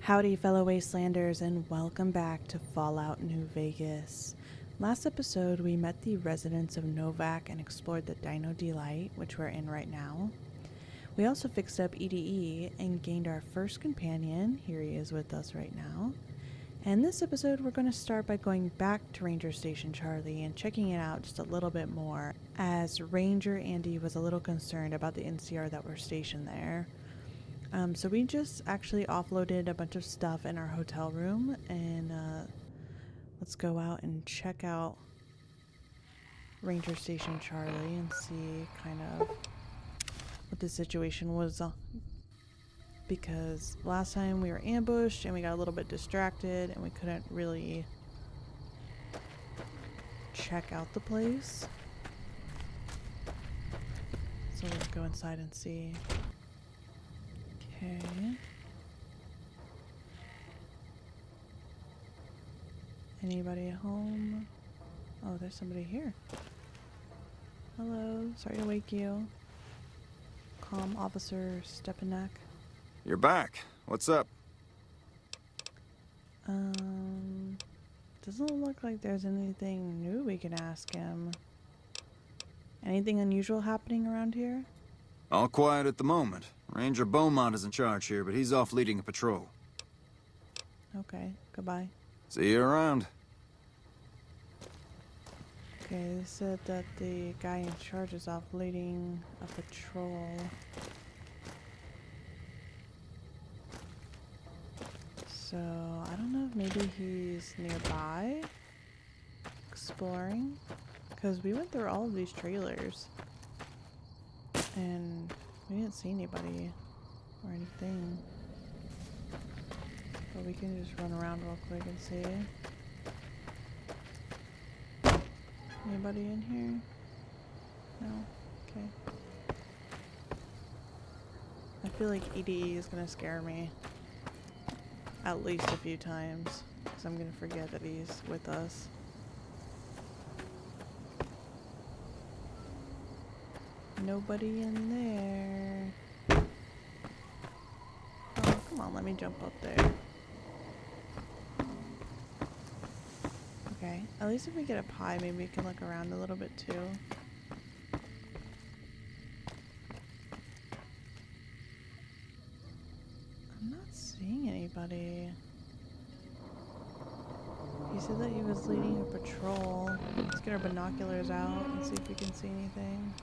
Howdy, fellow wastelanders, and welcome back to Fallout New Vegas. Last episode, we met the residents of Novac and explored the Dino dee-lite, which we're in right now. We also fixed up EDE and gained our first companion. Here he is with us right now. And this episode, we're going to start by going back to Ranger Station Charlie and checking it out just a little bit more, as Ranger Andy was a little concerned about the NCR that were stationed there. So we just actually offloaded a bunch of stuff in our hotel room, and let's go out and check out Ranger Station Charlie and see kind of what the situation was, because last time we were ambushed and we got a little bit distracted and we couldn't really check out the place. So let's go inside and see. Okay. Anybody at home? Oh, there's somebody here. Hello, sorry to wake you. Calm Officer Stepanek. You're back. What's up? Doesn't look like there's anything new we can ask him. Anything unusual happening around here? All quiet at the moment. Ranger Beaumont is in charge here, but he's off leading a patrol. Okay, goodbye. See you around. Okay, they said that the guy in charge is off leading a patrol. So, I don't know if maybe he's nearby, exploring, because we went through all of these trailers, and we didn't see anybody or anything. But we can just run around real quick and see. Anybody in here? No? Okay. I feel like EDE is gonna scare me at least a few times, because I'm gonna forget that he's with us. Nobody in there. Oh, come on, let me jump up there. Okay, at least if we get a pie, maybe we can look around a little bit too. I'm not seeing anybody. He said that he was leading a patrol. Let's get our binoculars out and see if we can see anything.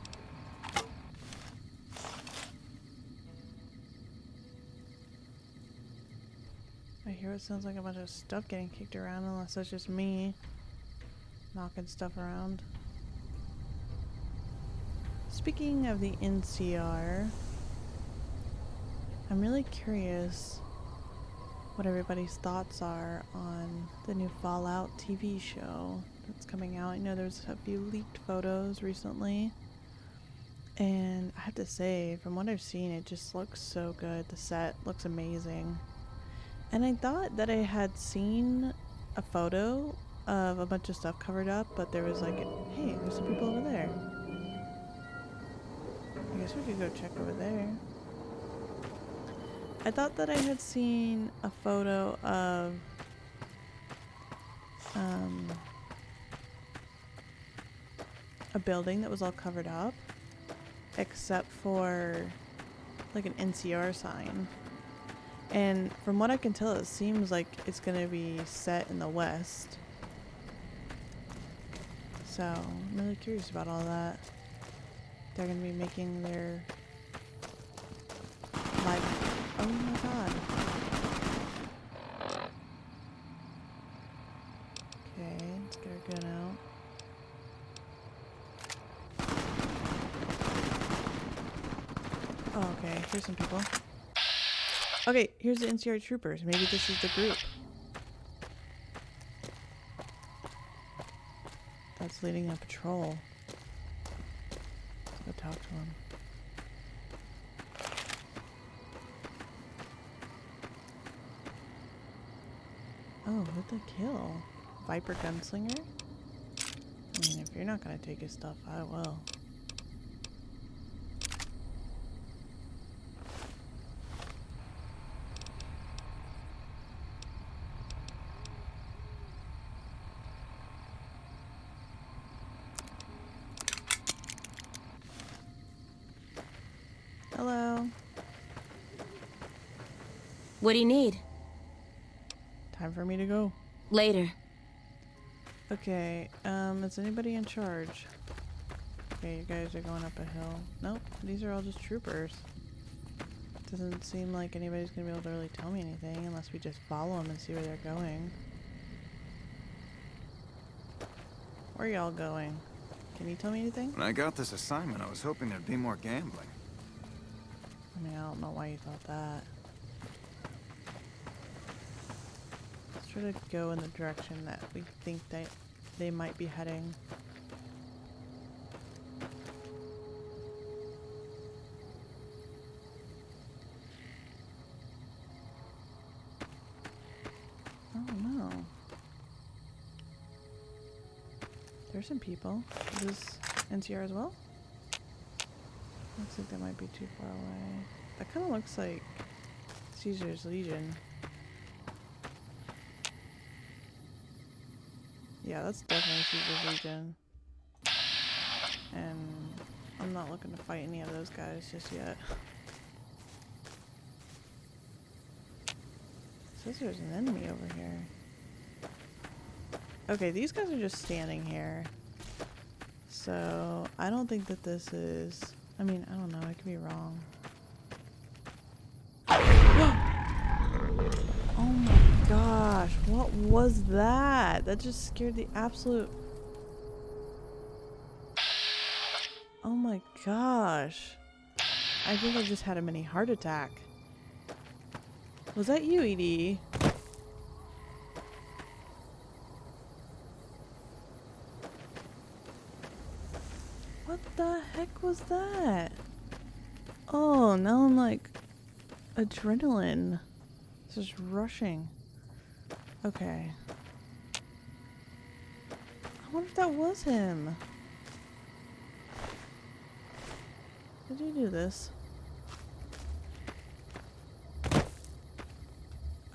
I hear it sounds like a bunch of stuff getting kicked around, unless that's just me knocking stuff around. Speaking of the NCR, I'm really curious what everybody's thoughts are on the new Fallout TV show that's coming out. I know there's a few leaked photos recently, and I have to say, from what I've seen, it just looks so good. The set looks amazing. And I thought that I had seen a photo of a bunch of stuff covered up, but there was like, hey, there's some people over there. I guess we could go check over there. I thought that I had seen a photo of a building that was all covered up, except for like an NCR sign. And from what I can tell, it seems like it's going to be set in the West. So, I'm really curious about all that. They're going to be making their live... Oh my god. Okay, let's get our gun out. Oh, okay, here's some people. Okay, here's the NCR troopers. Maybe this is the group that's leading a patrol. Let's go talk to him. Oh, who'd they kill? Viper Gunslinger? I mean, if you're not gonna take his stuff, I will. Hello. What do you need? Time for me to go. Later. Okay, is anybody in charge? Okay, you guys are going up a hill. Nope, these are all just troopers. Doesn't seem like anybody's gonna be able to really tell me anything unless we just follow them and see where they're going. Where are y'all going? Can you tell me anything? When I got this assignment, I was hoping there'd be more gambling. I mean, I don't know why you thought that. Let's try to go in the direction that we think that they might be heading. Oh no. There's some people. Is this NCR as well? Looks like they might be too far away. That kind of looks like Caesar's Legion. Yeah, that's definitely Caesar's Legion. And I'm not looking to fight any of those guys just yet. Says there's an enemy over here. Okay, these guys are just standing here. So, I don't think that this is... I mean, I don't know, I could be wrong. Oh my gosh, what was that? That just scared the absolute... Oh my gosh. I think I just had a mini heart attack. Was that you, Edie? What the heck was that? Oh, now I'm like adrenaline. It's just rushing. Okay. I wonder if that was him. Did you do this?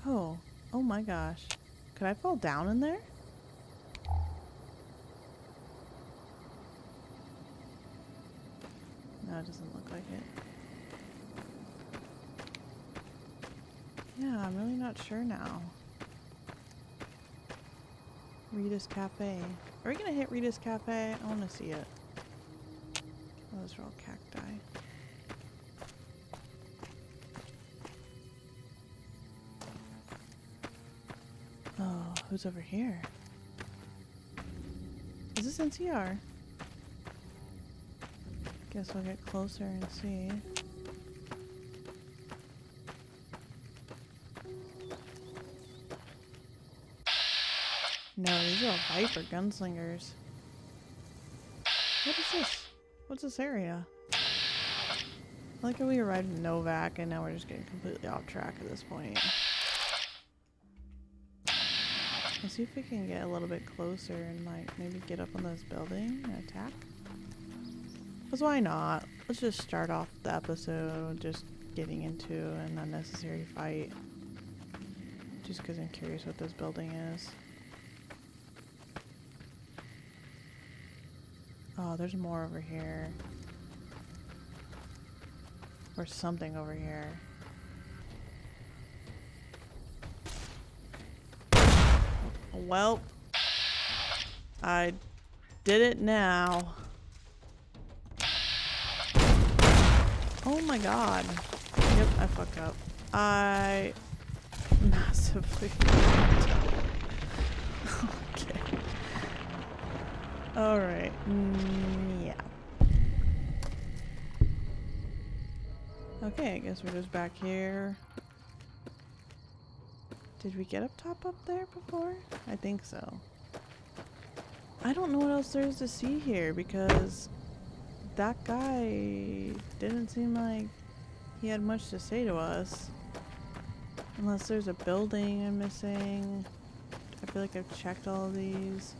Oh. Oh my gosh. Could I fall down in there? No, it doesn't look like it. Yeah, I'm really not sure now. Rita's Cafe. Are we gonna hit Rita's Cafe? I wanna see it. Oh, those are all cacti. Oh, who's over here? Is this NCR? Guess we'll get closer and see. No, these are all Viper gunslingers. What is this? What's this area? I like how we arrived in Novac and now we're just getting completely off track at this point. Let's see if we can get a little bit closer and like maybe get up on this building and attack. Because why not? Let's just start off the episode just getting into an unnecessary fight. Just because I'm curious what this building is. Oh, there's more over here. Or something over here. Well, I did it now. Oh my god. Yep, I fucked up. I massively okay. Alright. Yeah. Okay, I guess we're just back here. Did we get up top up there before? I think so. I don't know what else there is to see here because that guy didn't seem like he had much to say to us. Unless there's a building I'm missing. I feel like I've checked all of these.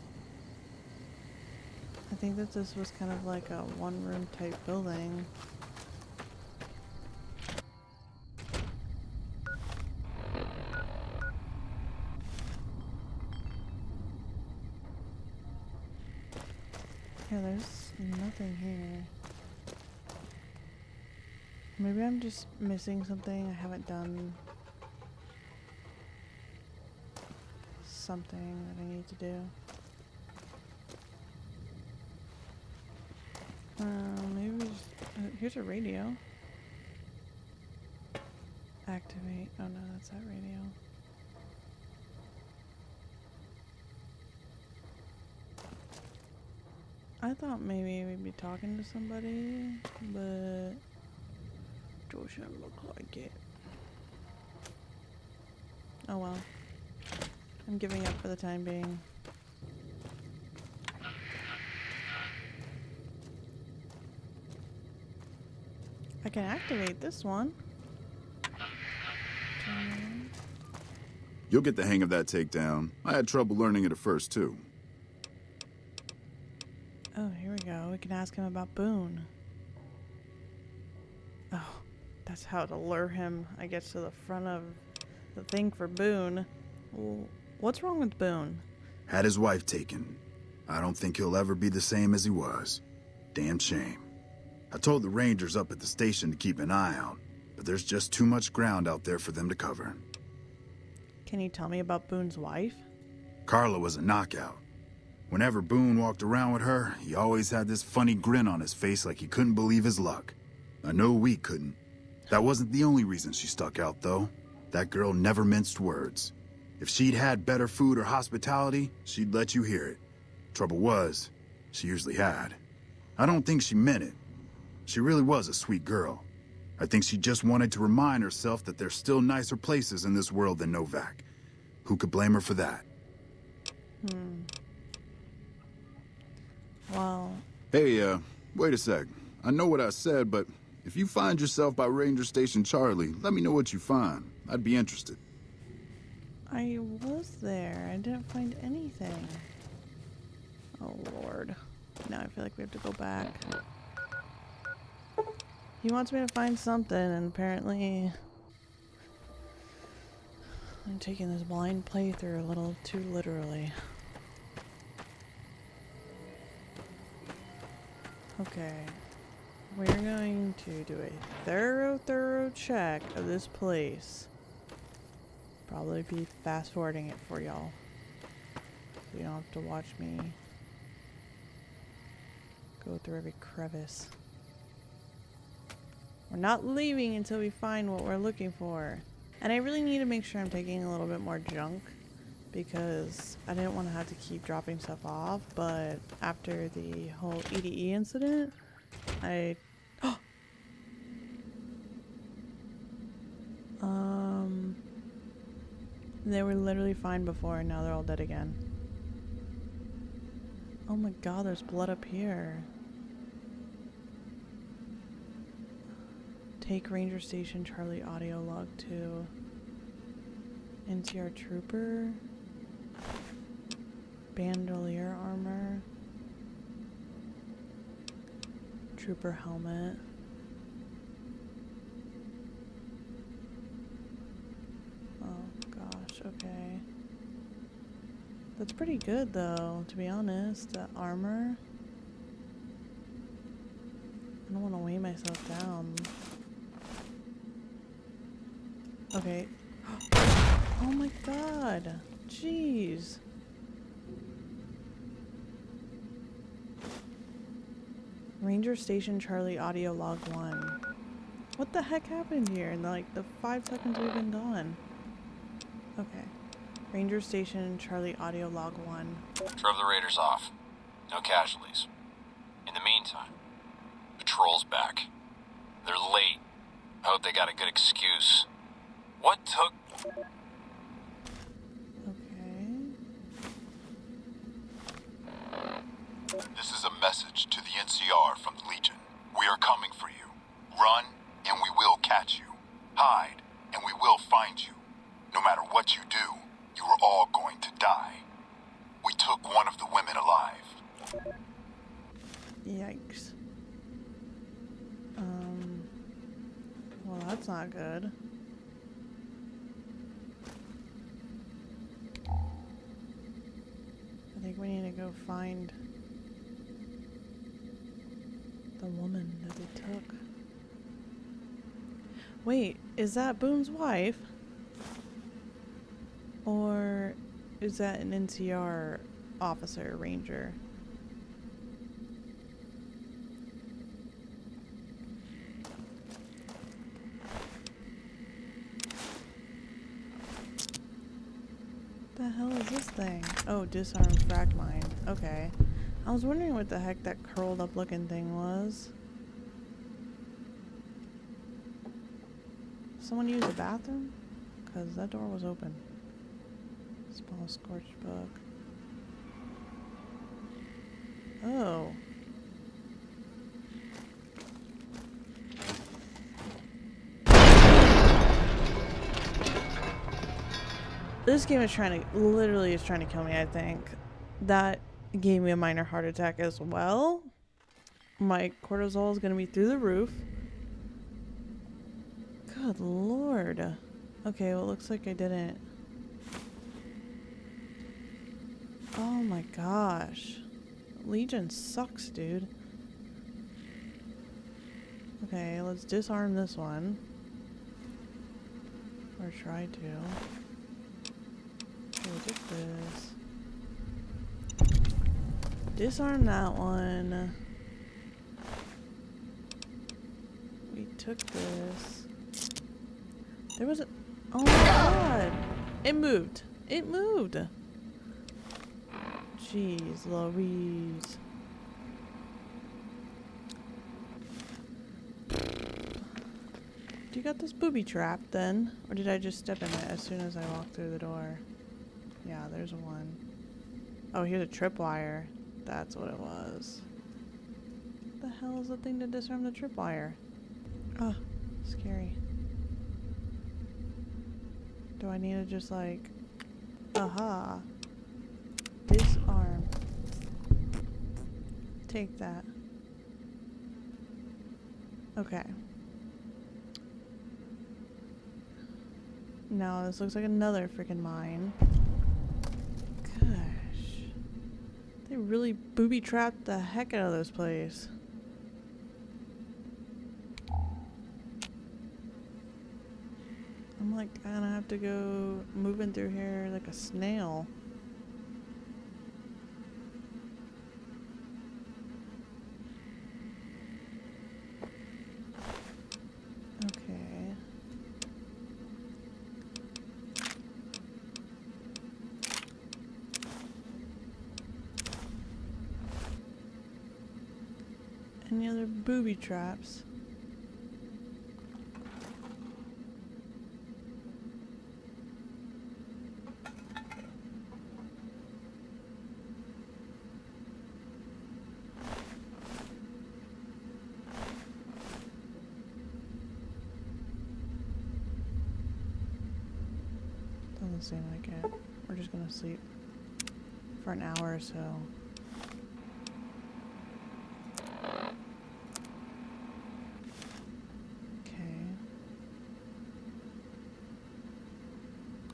I think that this was kind of like a one-room type building. Yeah, there's nothing here. Maybe I'm just missing something. I haven't done something that I need to do. Maybe we just, here's a radio. Activate. Oh no, that's that radio. I thought maybe we'd be talking to somebody, but doesn't look like it. Oh well. I'm giving up for the time being. I can activate this one. You'll get the hang of that takedown. I had trouble learning it at first, too. Oh, here we go. We can ask him about Boone. Oh, that's how to lure him, I guess, to the front of the thing for Boone. Well, what's wrong with Boone? Had his wife taken. I don't think he'll ever be the same as he was. Damn shame. I told the rangers up at the station to keep an eye out, but there's just too much ground out there for them to cover. Can you tell me about Boone's wife? Carla was a knockout. Whenever Boone walked around with her, he always had this funny grin on his face like he couldn't believe his luck. I know we couldn't. That wasn't the only reason she stuck out, though. That girl never minced words. If she'd had better food or hospitality, she'd let you hear it. Trouble was, she usually had. I don't think she meant it. She really was a sweet girl. I think she just wanted to remind herself that there's still nicer places in this world than Novac. Who could blame her for that? Well... Hey, wait a sec. I know what I said, but if you find yourself by Ranger Station Charlie, let me know what you find. I'd be interested. I was there. I didn't find anything. Oh, Lord. Now I feel like we have to go back. He wants me to find something, and apparently I'm taking this blind playthrough a little too literally. Okay. We're going to do a thorough check of this place. Probably be fast forwarding it for y'all, so you don't have to watch me go through every crevice. We're not leaving until we find what we're looking for. And I really need to make sure I'm taking a little bit more junk, because I didn't want to have to keep dropping stuff off, but after the whole EDE incident, they were literally fine before, and now they're all dead again. Oh my god, there's blood up here. Take Ranger Station Charlie audio log to NCR Trooper. Bandolier armor. Trooper helmet. Oh gosh, okay. That's pretty good though, to be honest. That armor. I don't want to weigh myself down. Okay. Oh my god. Jeez. Ranger Station Charlie audio log 1. What the heck happened here in like the 5 seconds we've been gone? Okay. Ranger Station Charlie audio log 1. Drove the raiders off. No casualties. In the meantime, patrol's back. They're late. I hope they got a good excuse. What took... Okay. This is a message to the NCR from the Legion. We are coming for you. Run, and we will catch you. Hide, and we will find you. No matter what you do, you are all going to die. We took one of the women alive. Yikes. Well, that's not good. I think we need to go find the woman that they took. Wait, is that Boone's wife? Or is that an NCR officer, ranger? The hell is this thing? Oh, disarmed frag mine. Okay. I was wondering what the heck that curled up looking thing was. Someone use the bathroom? Because that door was open. Small scorched book. Oh. This game is literally is trying to kill me, I think. That gave me a minor heart attack as well. My cortisol is going to be through the roof. Good lord. Okay, well, it looks like I didn't. Oh my gosh. Legion sucks, dude. Okay, let's disarm this one. Or try to. Okay, we took this. Disarm that one. We took this. There was a... Oh my god! It moved! It moved! Jeez Louise. Do you got this booby trap then? Or did I just step in it as soon as I walked through the door? Yeah, there's one. Oh, here's a tripwire. That's what it was. What the hell is the thing to disarm the tripwire? Oh, scary. Do I need to just like... Aha. Disarm. Take that. Okay. Now this looks like another freaking mine. Gosh. They really booby-trapped the heck out of this place. I'm like gonna have to go moving through here like a snail. Okay. Any other booby traps? Doesn't seem like it. We're just gonna sleep for an hour or so. Okay.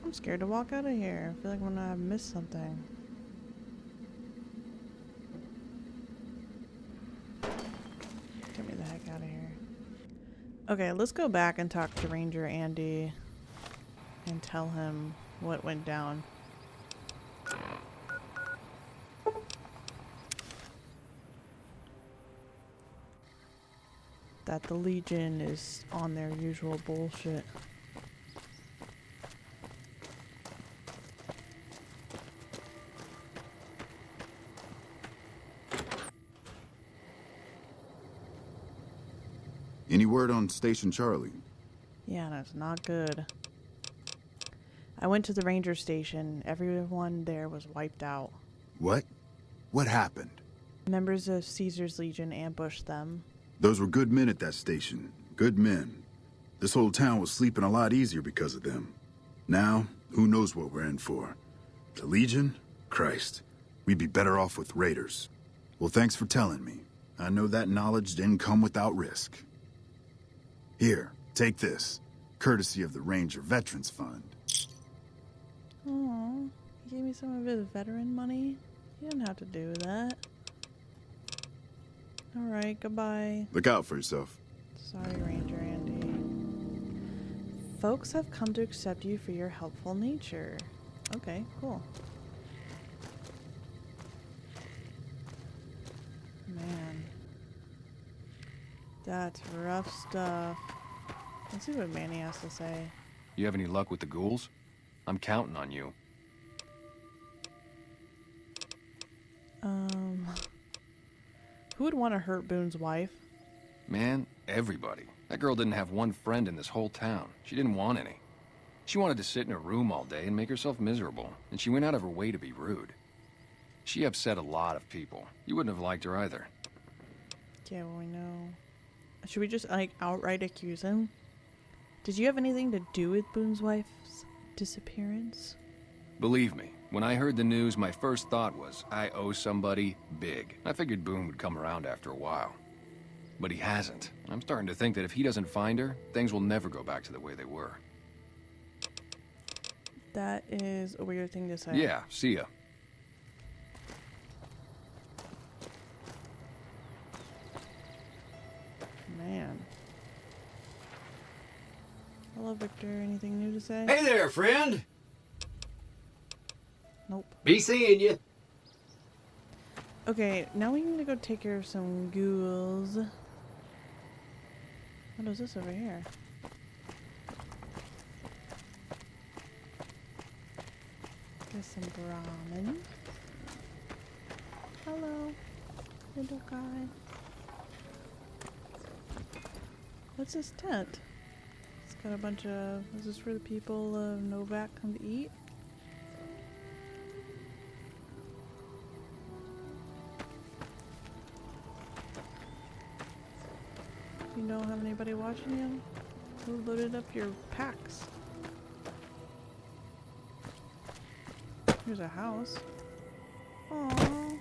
I'm scared to walk out of here. I feel like I'm gonna have missed something. Get me the heck out of here. Okay, let's go back and talk to Ranger Andy and tell him what went down. That the Legion is on their usual bullshit. Any word on Station Charlie? Yeah, that's not good. I went to the ranger station. Everyone there was wiped out. What? What happened? Members of Caesar's Legion ambushed them. Those were good men at that station. Good men. This whole town was sleeping a lot easier because of them. Now, who knows what we're in for? The Legion? Christ. We'd be better off with raiders. Well, thanks for telling me. I know that knowledge didn't come without risk. Here, take this. Courtesy of the Ranger Veterans Fund. Aw, he gave me some of his veteran money. He didn't have to do that. Alright, goodbye. Look out for yourself. Sorry, Ranger Andy. Folks have come to accept you for your helpful nature. Okay, cool. Man. That's rough stuff. Let's see what Manny has to say. You have any luck with the ghouls? I'm counting on you. Who would want to hurt Boone's wife? Man, everybody. That girl didn't have one friend in this whole town. She didn't want any. She wanted to sit in a room all day and make herself miserable, and she went out of her way to be rude. She upset a lot of people. You wouldn't have liked her either. Yeah, well, we know. Should we just, like, outright accuse him? Did you have anything to do with Boone's wife's disappearance? Believe me, when I heard the news, my first thought was, I owe somebody big. I figured Boone would come around after a while. But he hasn't. I'm starting to think that if he doesn't find her, things will never go back to the way they were. That is a weird thing to say. Yeah, see ya. Man. Hello, Victor. Anything new to say? Hey there, friend. Nope. Be seeing you. Okay, now we need to go take care of some ghouls. What is this over here? There's some Brahmin. Hello, little guy. What's this tent? It's got a bunch of... Is this where the people of Novac come to eat? You don't have anybody watching you? Who loaded up your packs? Here's a house. Aww.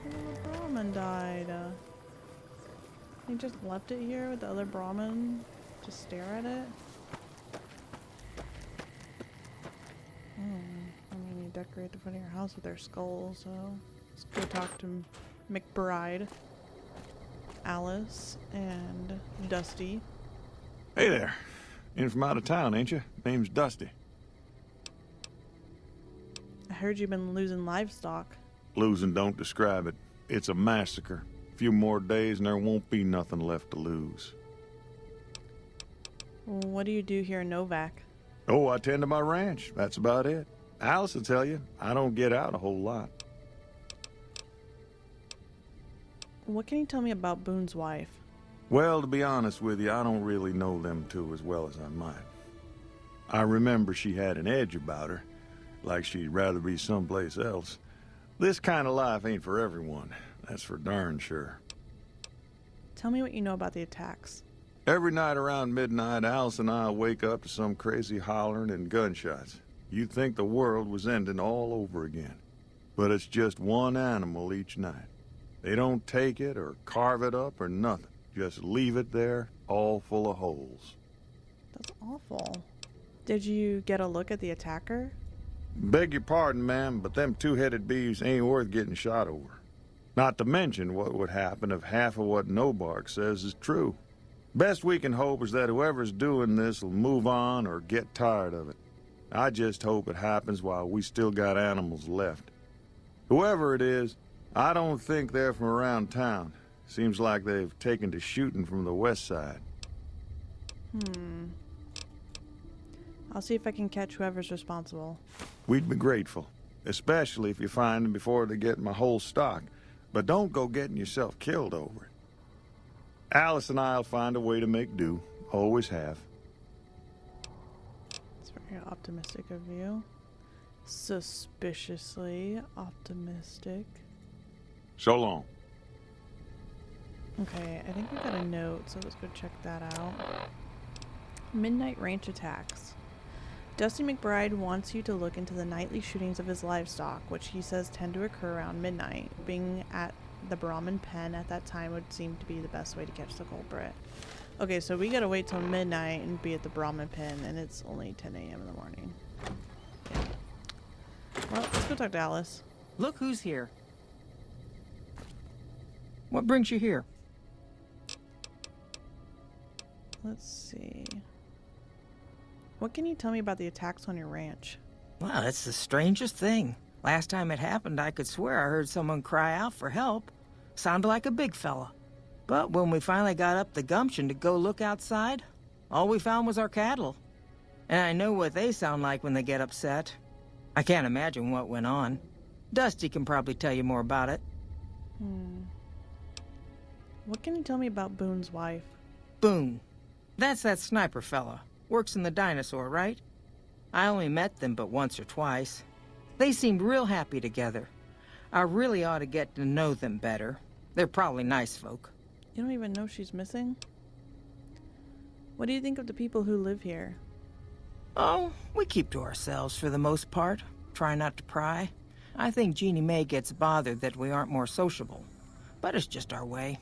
Little Brahmin died. He just left it here with the other Brahmin to stare at it. I mean, you decorate the front of your house with their skulls, so let's go talk to McBride, Alice, and Dusty. Hey there. In from out of town, ain't you? Name's Dusty. I heard you've been losing livestock. Losing don't describe it. It's a massacre. A few more days and there won't be nothing left to lose. What do you do here in Novac? Oh, I tend to my ranch. That's about it. Alice will tell you, I don't get out a whole lot. What can you tell me about Boone's wife? Well, to be honest with you, I don't really know them two as well as I might. I remember she had an edge about her, like she'd rather be someplace else. This kind of life ain't for everyone, that's for darn sure. Tell me what you know about the attacks. Every night around midnight, Alice and I'll wake up to some crazy hollering and gunshots. You'd think the world was ending all over again. But it's just one animal each night. They don't take it or carve it up or nothing. Just leave it there, all full of holes. That's awful. Did you get a look at the attacker? Beg your pardon, ma'am, but them two-headed beeves ain't worth getting shot over. Not to mention what would happen if half of what Nobark says is true. Best we can hope is that whoever's doing this will move on or get tired of it. I just hope it happens while we still got animals left. Whoever it is, I don't think they're from around town. Seems like they've taken to shooting from the west side. I'll see if I can catch whoever's responsible. We'd be grateful, especially if you find them before they get my whole stock. But don't go getting yourself killed over it. Alice and I'll find a way to make do. Always have. It's very optimistic of you. Suspiciously optimistic. So long. Okay, I think we got a note, so let's go check that out. Midnight ranch attacks. Dusty McBride wants you to look into the nightly shootings of his livestock, which he says tend to occur around midnight. Being at the Brahmin pen at that time would seem to be the best way to catch the culprit. Okay, so we gotta wait till midnight and be at the Brahmin pen, and it's only 10 a.m. in the morning. Yeah. Well, let's go talk to Alice. Look who's here. What brings you here? Let's see. What can you tell me about the attacks on your ranch? Well, it's the strangest thing. Last time it happened, I could swear I heard someone cry out for help. Sounded like a big fella. But when we finally got up the gumption to go look outside, all we found was our cattle. And I know what they sound like when they get upset. I can't imagine what went on. Dusty can probably tell you more about it. What can you tell me about Boone's wife? Boone. That's that sniper fella. Works in the dinosaur, right? I only met them but once or twice. They seemed real happy together. I really ought to get to know them better. They're probably nice folk. You don't even know she's missing? What do you think of the people who live here? Oh, we keep to ourselves for the most part. Try not to pry. I think Jeannie Mae gets bothered that we aren't more sociable. But it's just our way.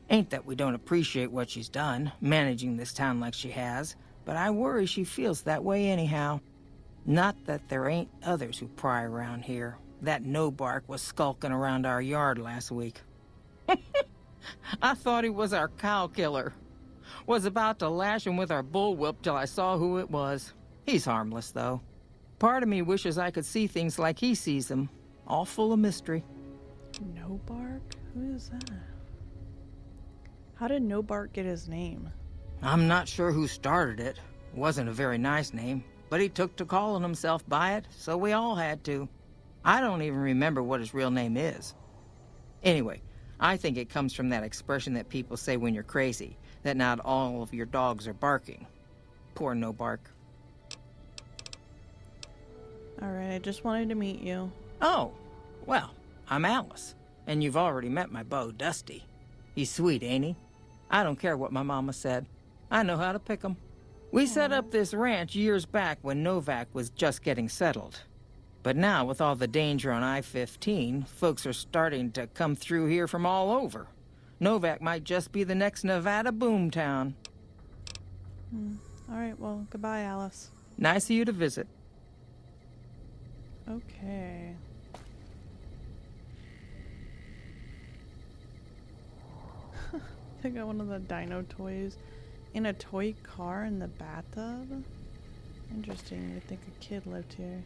Ain't that we don't appreciate what she's done, managing this town like she has, but I worry she feels that way anyhow. Not that there ain't others who pry around here. That Novac was skulking around our yard last week. I thought he was our cow killer. Was about to lash him with our bullwhip till I saw who it was. He's harmless, though. Part of me wishes I could see things like he sees them, all full of mystery. Novac? Who is that? How did Novac get his name? I'm not sure who started it. It wasn't a very nice name, but he took to calling himself by it, so we all had to. I don't even remember what his real name is. Anyway, I think it comes from that expression that people say when you're crazy, that not all of your dogs are barking. Poor Novac. Alright, I just wanted to meet you. Oh, well, I'm Alice, and you've already met my beau, Dusty. He's sweet, ain't he? I don't care what my mama said. I know how to pick 'em. We set up this ranch years back when Novac was just getting settled. But now, with all the danger on I-15, folks are starting to come through here from all over. Novac might just be the next Nevada boomtown. Alright, well, goodbye, Alice. Nice of you to visit. Okay. They got one of the dino toys in a toy car in the bathtub. Interesting, you'd think a kid lived here.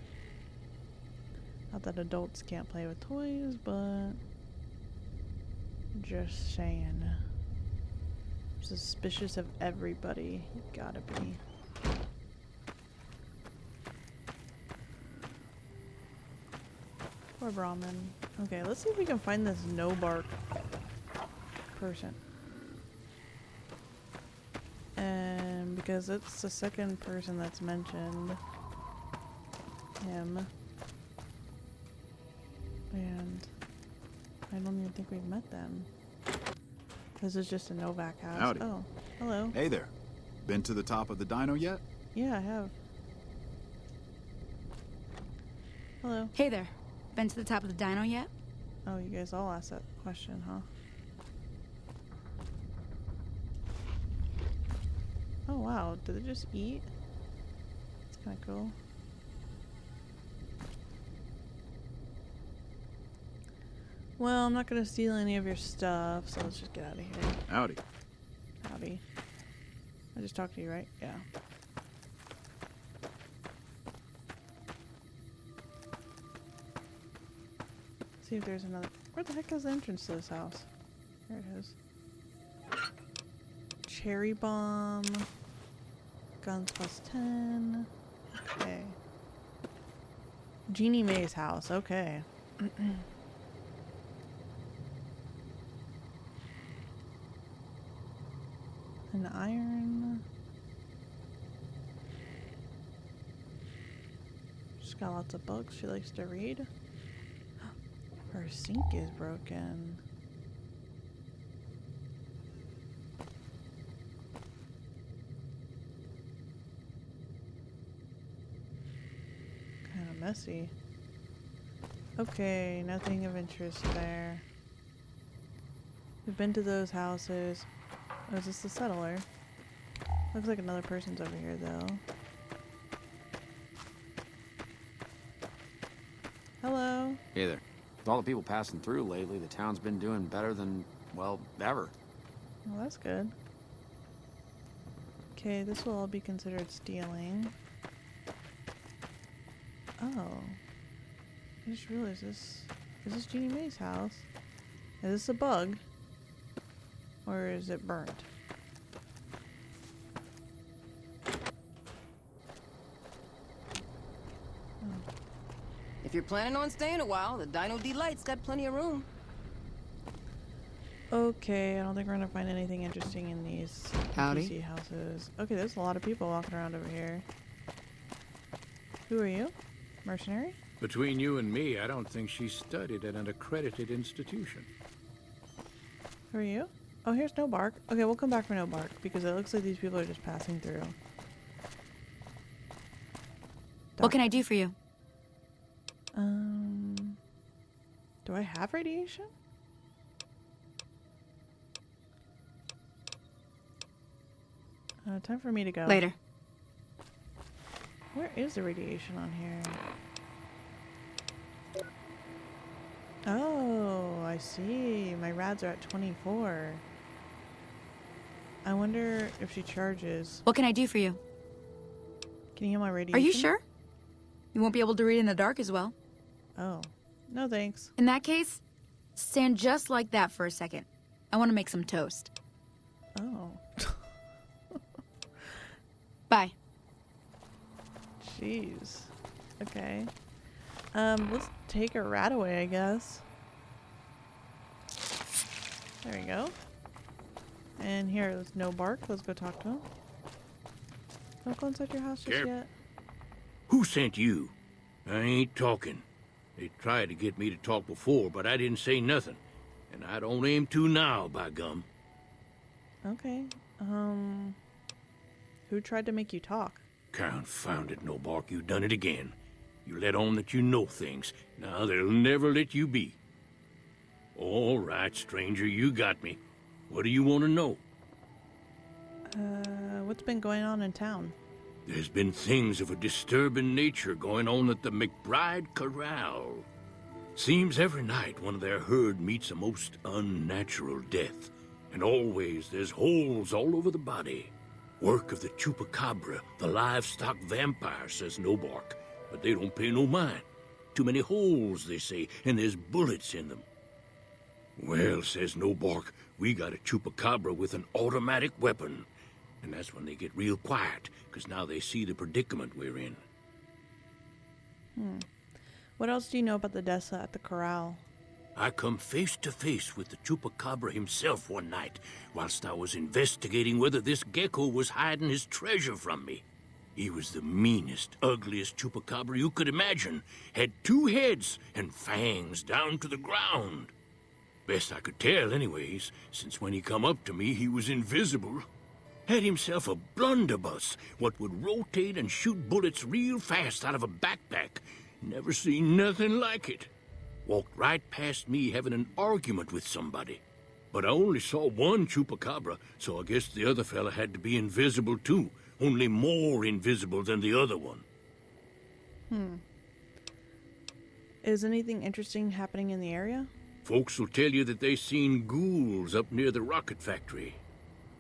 Not that adults can't play with toys, but just saying. Suspicious of everybody. You gotta be. Poor Brahmin. Okay, let's see if we can find this Novac person. And because it's the second person that's mentioned him. And I don't even think we've met them. This is just a Novac house. Howdy. Oh, hello. Hey there. Been to the top of the dino yet? Yeah, I have. Hello. Hey there. Been to the top of the dino yet? Oh, you guys all asked that question, huh? Oh wow, did they just eat? It's kinda cool. Well, I'm not gonna steal any of your stuff, so let's just get out of here. Howdy. Howdy. I just talked to you, right? Yeah. See if there's another. Where the heck is the entrance to this house? There it is. Cherry bomb. Guns plus 10. Okay. Jeannie Mae's house. Okay. An iron. She's got lots of books. She likes to read. Her sink is broken. Kind of messy. Okay, nothing of interest there. We've been to those houses. Oh, is this the settler? Looks like another person's over here, though. Hello? Hey there. With all the people passing through lately, the town's been doing better than, well, ever. Well, that's good. Okay, this will all be considered stealing. Oh. I just realized this. Is this Jeannie Mae's house? Is this a bug? Or is it burnt? If you're planning on staying a while, the Dino dee-lite's got plenty of room. Okay, I don't think we're gonna find anything interesting in these Howdy. NPC houses. Okay, there's a lot of people walking around over here. Who are you? Mercenary? Between you and me, I don't think she studied at an accredited institution. Who are you? Oh, here's No Bark. Okay, we'll come back for No Bark because it looks like these people are just passing through. What can I do for you? Do I have radiation? Time for me to go. Later. Where is the radiation on here? Oh, I see. My rads are at 24. I wonder if she charges. What can I do for you? Can you heal my radiation? Are you sure? You won't be able to read in the dark as well. Oh. No thanks. In that case, stand just like that for a second. I want to make some toast. Oh. Bye. Jeez. Okay. Let's take a rat away, I guess. There we go. And here, there's No Bark. Let's go talk to him. Don't go inside your house just yet. Who sent you? I ain't talking. They tried to get me to talk before, but I didn't say nothing. And I don't aim to now, by gum. Okay. Who tried to make you talk? Confound it, Novac, you done it again. You let on that you know things. Now they'll never let you be. All right, stranger, you got me. What do you want to know? What's been going on in town? There's been things of a disturbing nature going on at the McBride Corral. Seems every night one of their herd meets a most unnatural death. And always there's holes all over the body. Work of the chupacabra, the livestock vampire, says Novac. But they don't pay no mind. Too many holes, they say, and there's bullets in them. Well, says Novac, we got a chupacabra with an automatic weapon. And that's when they get real quiet, because now they see the predicament we're in. What else do you know about the deaths at the corral? I come face to face with the chupacabra himself one night, whilst I was investigating whether this gecko was hiding his treasure from me. He was the meanest, ugliest chupacabra you could imagine. Had 2 heads and fangs down to the ground. Best I could tell anyways, since when he come up to me he was invisible. Had himself a blunderbuss, what would rotate and shoot bullets real fast out of a backpack. Never seen nothing like it. Walked right past me having an argument with somebody. But I only saw one chupacabra, so I guess the other fella had to be invisible too. Only more invisible than the other one. Is anything interesting happening in the area? Folks will tell you that they seen ghouls up near the rocket factory.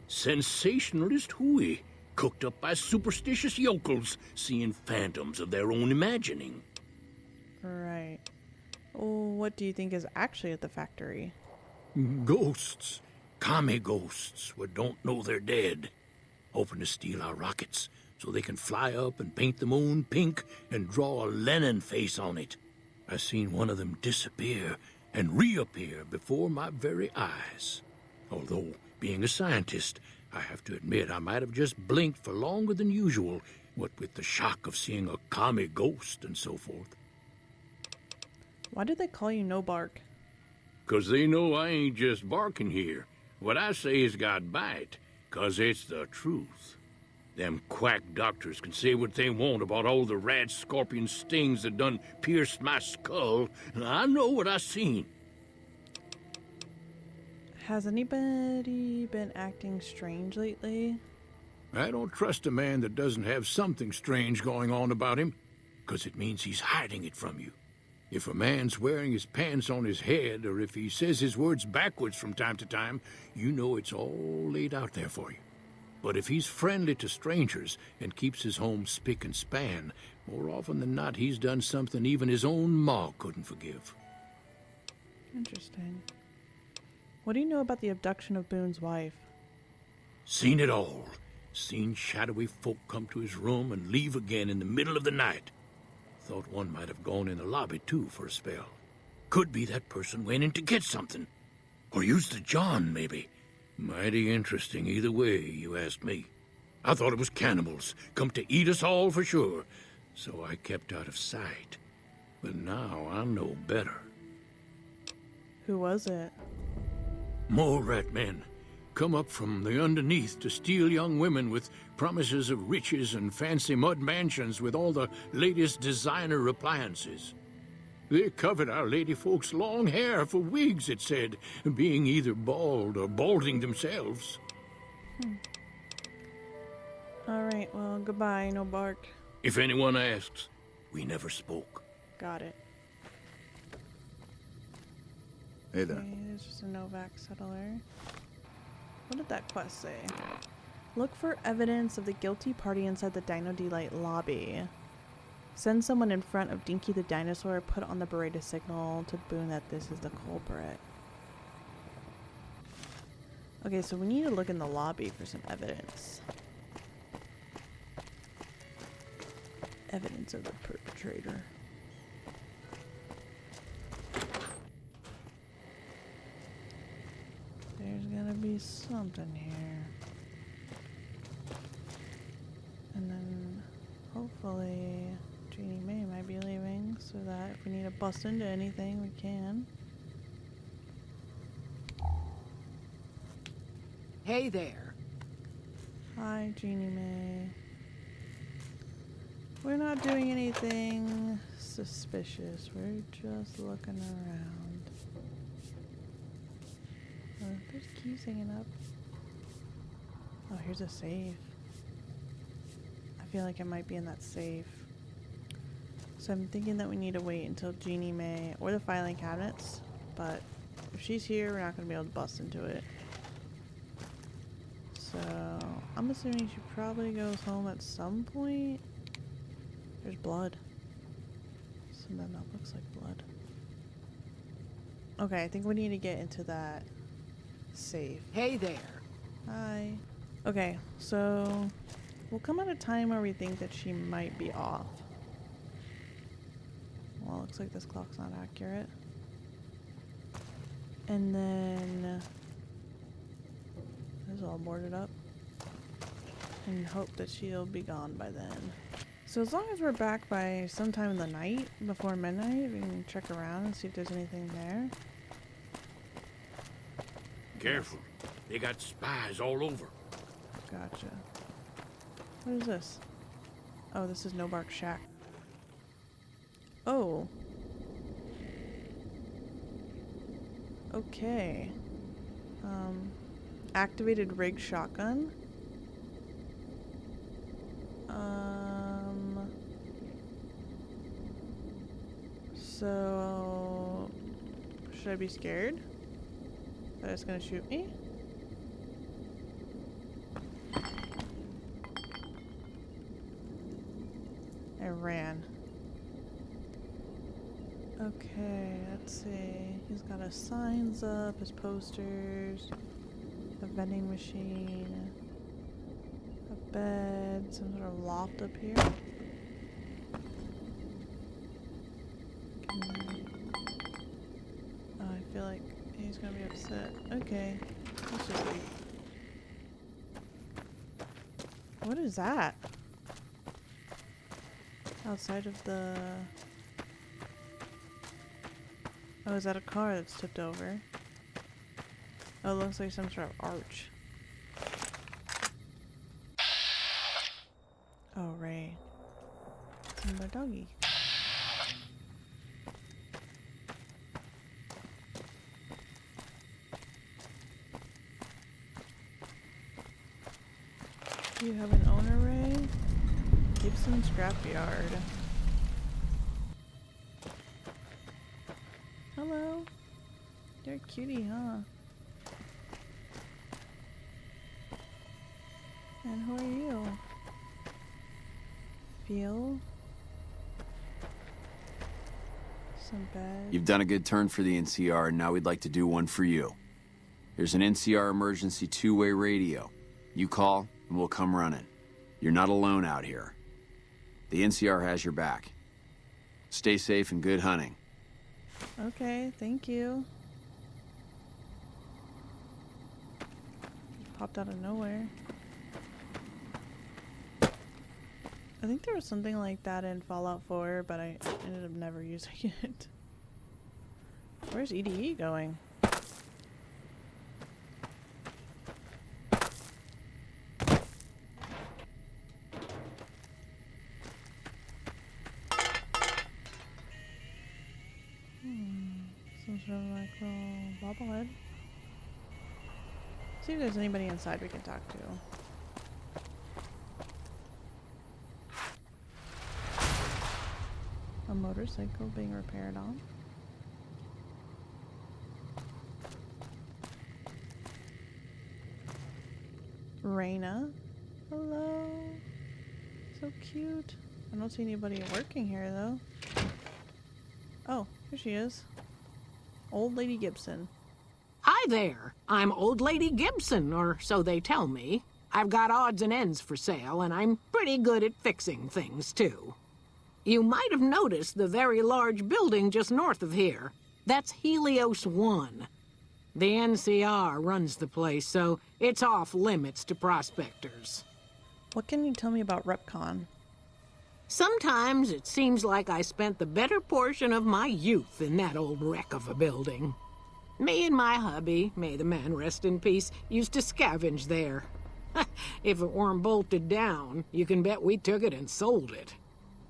Sensationalist hooey, cooked up by superstitious yokels, seeing phantoms of their own imagining. Right. What do you think is actually at the factory? Ghosts. Commie ghosts what don't know they're dead. Hoping to steal our rockets so they can fly up and paint the moon pink and draw a Lenin face on it. I seen one of them disappear and reappear before my very eyes. Although, being a scientist, I have to admit I might have just blinked for longer than usual, what with the shock of seeing a commie ghost and so forth. Why do they call you No Bark? 'Cause they know I ain't just barking here. What I say has got bite, 'cause it's the truth. Them quack doctors can say what they want about all the rat scorpion stings that done pierced my skull, and I know what I seen. Has anybody been acting strange lately? I don't trust a man that doesn't have something strange going on about him, 'cause it means he's hiding it from you. If a man's wearing his pants on his head, or if he says his words backwards from time to time, you know it's all laid out there for you. But if he's friendly to strangers and keeps his home spick and span, more often than not he's done something even his own ma couldn't forgive. Interesting. What do you know about the abduction of Boone's wife? Seen it all. Seen shadowy folk come to his room and leave again in the middle of the night. Thought one might have gone in the lobby, too, for a spell. Could be that person went in to get something. Or used the John, maybe. Mighty interesting either way, you ask me. I thought it was cannibals, come to eat us all for sure. So I kept out of sight. But now I know better. Who was it? More rat men. Come up from the underneath to steal young women with promises of riches and fancy mud mansions with all the latest designer appliances. They covered our lady folks' long hair for wigs, it said, being either bald or balding themselves. Alright, well, goodbye, no bark. If anyone asks, we never spoke. Got it. Hey there. Okay, there's just a Novac settler. What did that quest say? Look for evidence of the guilty party inside the Dino dee-lite lobby. Send someone in front of Dinky the dinosaur, put on the Beretta signal to Boone that this is the culprit. Okay, so we need to look in the lobby for some evidence. Evidence of the perpetrator. There's gotta be something here. And then hopefully Jeannie May might be leaving so that if we need to bust into anything, we can. Hey there. Hi, Jeannie May. We're not doing anything suspicious. We're just looking around. Oh, there's keys hanging up. Oh, here's a safe. I feel like it might be in that safe. So I'm thinking that we need to wait until Jeannie May or the filing cabinets, but if she's here, we're not going to be able to bust into it. So I'm assuming she probably goes home at some point. There's blood. Something that looks like blood. Okay, I think we need to get into that safe. Hey there. Hi. Okay, so we'll come at a time where we think that she might be off. Well, it looks like this clock's not accurate. And then this is all boarded up. And hope that she'll be gone by then. So as long as we're back by sometime in the night, before midnight, we can check around and see if there's anything there. Careful. They got spies all over. Gotcha. What is this? Oh, this is No Bark Shack. Oh. Okay. Activated rig shotgun. So should I be scared that it's gonna shoot me? I ran. Okay, let's see. He's got his signs up, his posters, a vending machine, a bed, some sort of loft up here. Oh, I feel like he's gonna be upset. Okay, let's just wait. What is that? Outside of the... Oh, is that a car that's tipped over? Oh, it looks like some sort of arch. Oh, Ray. It's my doggy. Do you have an owner, Ray? Gibson Scrapyard. Hello. You're a cutie, huh? And who are you? Feel some bed. You've done a good turn for the NCR, and now we'd like to do one for you. There's an NCR emergency two-way radio. You call, and we'll come running. You're not alone out here. The NCR has your back. Stay safe and good hunting. Okay, thank you. Just popped out of nowhere. I think there was something like that in Fallout 4, but I ended up never using it. Where's EDE going? Some sort of like little bobblehead. See if there's anybody inside we can talk to. A motorcycle being repaired on. Raina. Hello. So cute. I don't see anybody working here though. Oh, here she is. Old Lady Gibson. Hi there. I'm Old Lady Gibson, or so they tell me. I've got odds and ends for sale, and I'm pretty good at fixing things, too. You might have noticed the very large building just north of here. That's Helios 1. The NCR runs the place, so it's off limits to prospectors. What can you tell me about RepCon? Sometimes it seems like I spent the better portion of my youth in that old wreck of a building. Me and my hubby, may the man rest in peace, used to scavenge there. If it weren't bolted down, you can bet we took it and sold it.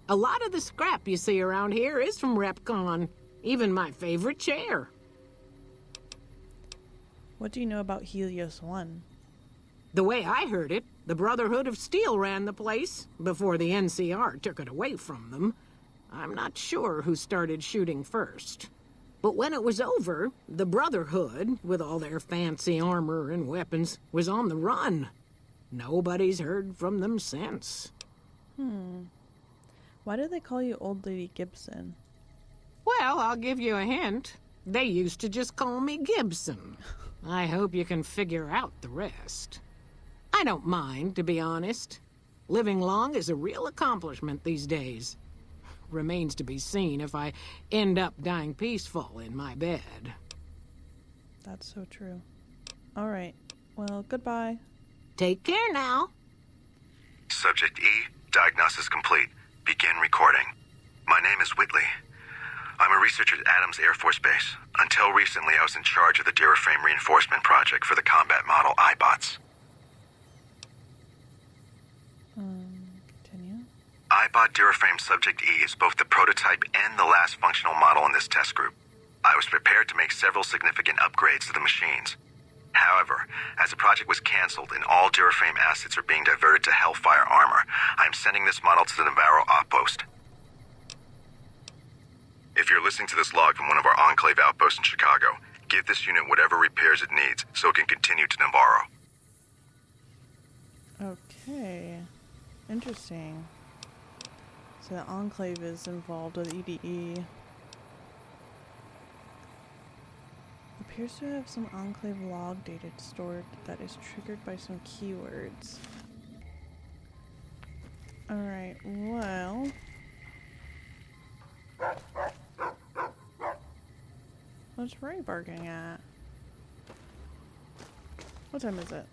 A lot of the scrap you see around here is from RepCon, even my favorite chair. What do you know about Helios 1? The way I heard it, the Brotherhood of Steel ran the place before the NCR took it away from them. I'm not sure who started shooting first. But when it was over, the Brotherhood, with all their fancy armor and weapons, was on the run. Nobody's heard from them since. Why do they call you Old Lady Gibson? Well, I'll give you a hint. They used to just call me Gibson. I hope you can figure out the rest. I don't mind, to be honest. Living long is a real accomplishment these days. Remains to be seen if I end up dying peaceful in my bed. That's so true. Alright, well, goodbye. Take care now. Subject E, diagnosis complete. Begin recording. My name is Whitley. I'm a researcher at Adams Air Force Base. Until recently, I was in charge of the Duraframe Reinforcement Project for the combat model iBots. Continue. iBot Duraframe Subject E is both the prototype and the last functional model in this test group. I was prepared to make several significant upgrades to the machines. However, as the project was canceled and all Duraframe assets are being diverted to Hellfire armor, I am sending this model to the Navarro outpost. If you're listening to this log from one of our Enclave outposts in Chicago, give this unit whatever repairs it needs so it can continue to Navarro. Okay. Interesting. So the Enclave is involved with EDE. Appears to have some Enclave log data stored that is triggered by some keywords. Alright, well... What's Ray barking at? What time is it?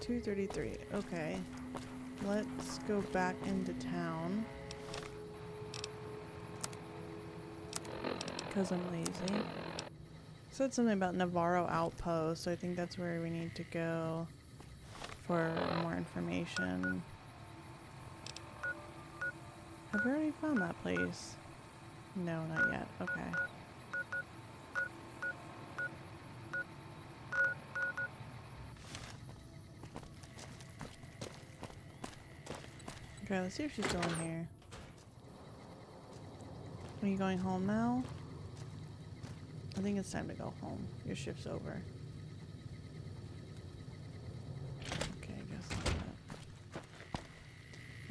2:33. Okay. Let's go back into town. Because I'm lazy. Said something about Navarro Outpost, so I think that's where we need to go for more information. Have we already found that place? No, not yet. Okay. Okay, let's see if she's still in here. Are you going home now? I think it's time to go home. Your shift's over. Okay.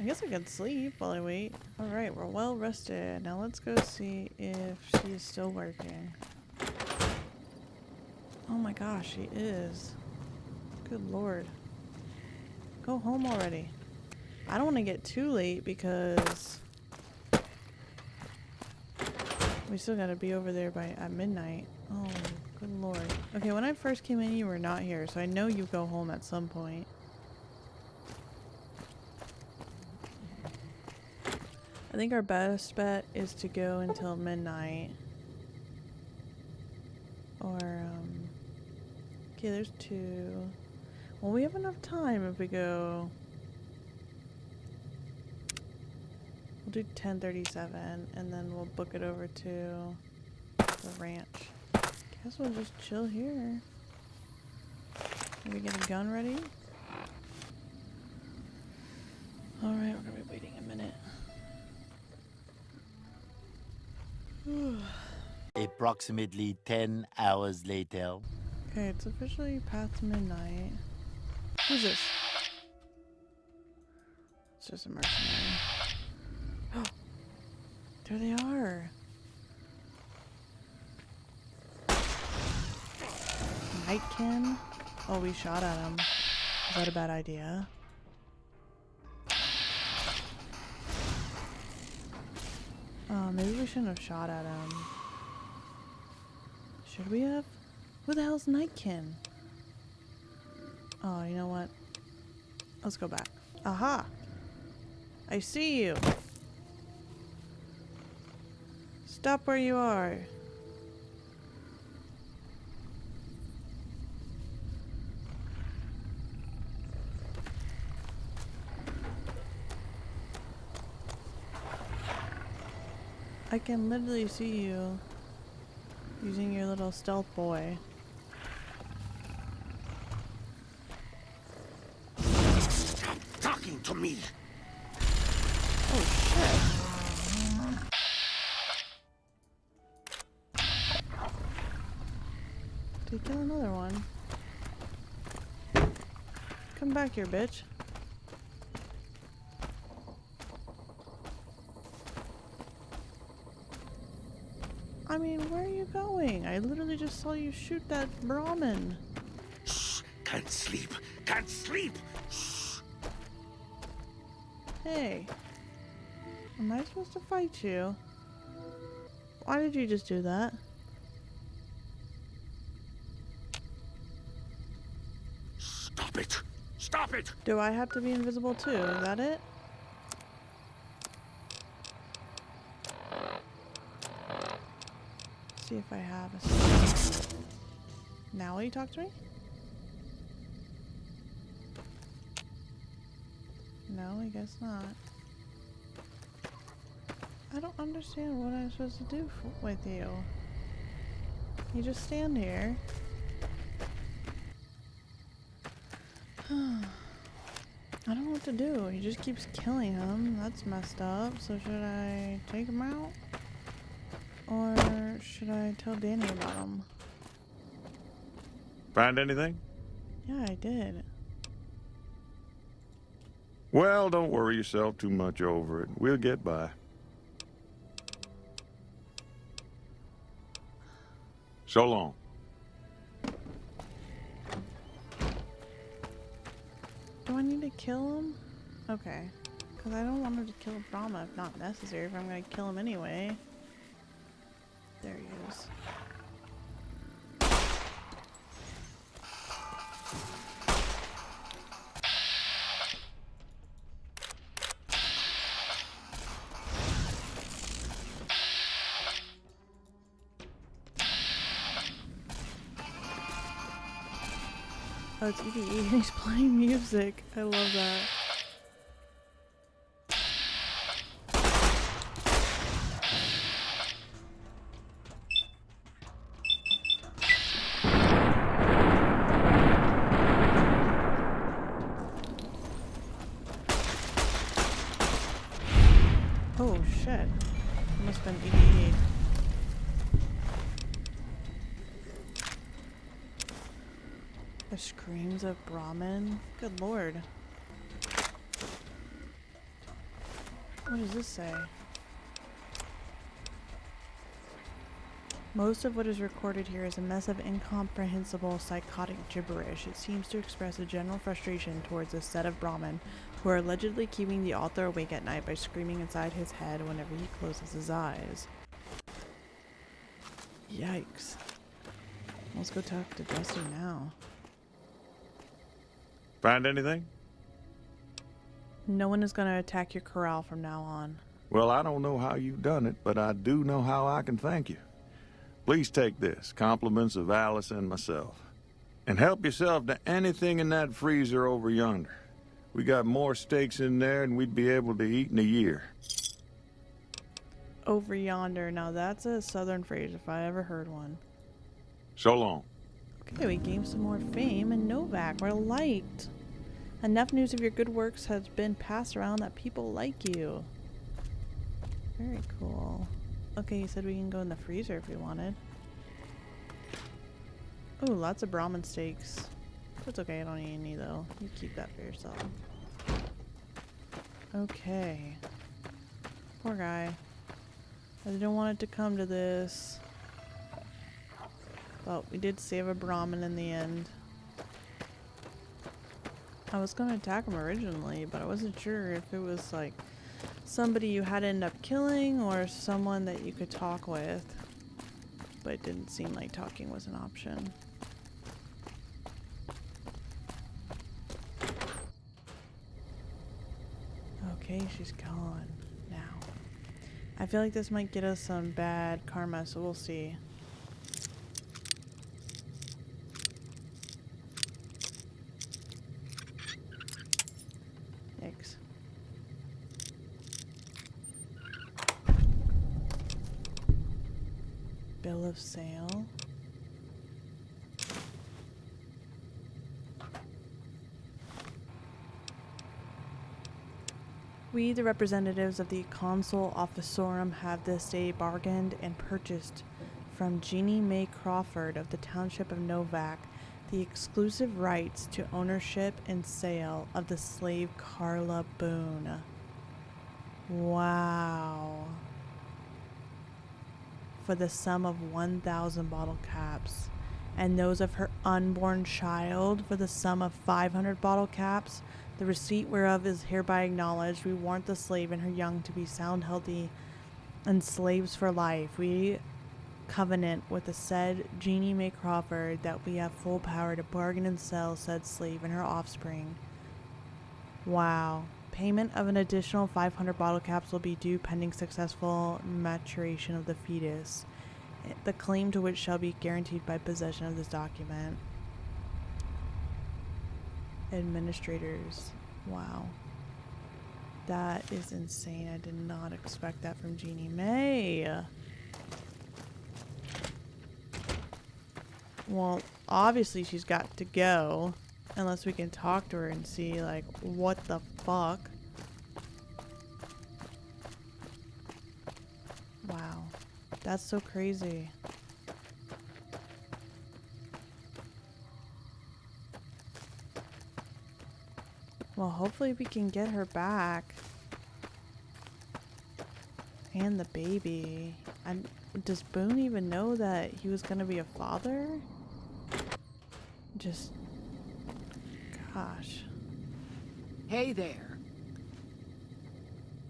guess I could sleep while I wait. Alright, we're well rested. Now let's go see if she is still working. Oh my gosh, she is. Good lord. Go home already. I don't want to get too late because we still gotta be over there at midnight. Oh, good lord. Okay, when I first came in, you were not here, so I know you go home at some point. I think our best bet is to go until midnight. Or, okay, there's 2. Well, we have enough time if we go. We'll do 10:37, and then we'll book it over to the ranch. Guess we'll just chill here. Maybe get a gun ready. Alright, we're gonna be waiting a minute. Approximately 10 hours later. Okay, it's officially past midnight. Who's this? It's just a mercenary. Oh, there they are. Nightkin? Oh, we shot at him. Is that a bad idea? Maybe we shouldn't have shot at him. Should we have? Who the hell's Nightkin? Oh, you know what? Let's go back. Aha! I see you! Stop where you are! I can literally see you using your little stealth boy. Stop talking to me! Oh shit. Did he kill another one? Come back here, bitch. I mean, where are you going? I literally just saw you shoot that Brahmin. Shh! Can't sleep! Can't sleep! Shh! Hey. Am I supposed to fight you? Why did you just do that? Stop it! Stop it! Do I have to be invisible too? Is that it? See if I have a second. Now will you talk to me? No, I guess not. I don't understand what I'm supposed to do with you. You just stand here. I don't know what to do. He just keeps killing him. That's messed up. So should I take him out? Or should I tell Danny about him? Find anything? Yeah, I did. Well, don't worry yourself too much over it. We'll get by. So long. Do I need to kill him? Okay. Because I don't want him to kill Brahma if not necessary, if I'm going to kill him anyway. There he is. Oh, it's EDE and he's playing music. I love that. Oh shit. It must have been EDE. The screams of Brahmin? Good lord. What does this say? Most of what is recorded here is a mess of incomprehensible, psychotic gibberish. It seems to express a general frustration towards a set of Brahmin who are allegedly keeping the author awake at night by screaming inside his head whenever he closes his eyes. Yikes. Let's go talk to Dusty now. Find anything? No one is going to attack your corral from now on. Well, I don't know how you've done it, but I do know how I can thank you. Please take this, compliments of Alice and myself. And help yourself to anything in that freezer over yonder. We got more steaks in there than we'd be able to eat in a year. Over yonder. Now that's a southern phrase if I ever heard one. So long. Okay, we gained some more fame, and Novac, we're liked. Enough news of your good works has been passed around that people like you. Very cool. Okay, you said we can go in the freezer if we wanted. Oh, lots of Brahmin steaks. That's okay, I don't need any though. You keep that for yourself. Okay. Poor guy. I didn't want it to come to this. But we did save a Brahmin in the end. I was gonna attack him originally, but I wasn't sure if it was like somebody you had to end up killing or someone that you could talk with. But it didn't seem like talking was an option. Okay, she's gone now. I feel like this might get us some bad karma, so we'll see. Yikes. Bill of sale. We, the representatives of the Consul Officorum, have this day bargained and purchased from Jeannie Mae Crawford of the Township of Novac the exclusive rights to ownership and sale of the slave Carla Boone. Wow. For the sum of 1,000 bottle caps, and those of her unborn child for the sum of 500 bottle caps, the receipt whereof is hereby acknowledged. We warrant the slave and her young to be sound, healthy, and slaves for life. We covenant with the said Jeannie Mae Crawford that we have full power to bargain and sell said slave and her offspring. Wow. Payment of an additional 500 bottle caps will be due pending successful maturation of the fetus, the claim to which shall be guaranteed by possession of this document. Administrators. Wow. That is insane. I did not expect that from Jeannie Mae. Well, obviously she's got to go. Unless we can talk to her and see, like, what the fuck. Wow. That's so crazy. Well, hopefully we can get her back. And the baby. Does Boone even know that he was gonna be a father? Just... Gosh. Hey there.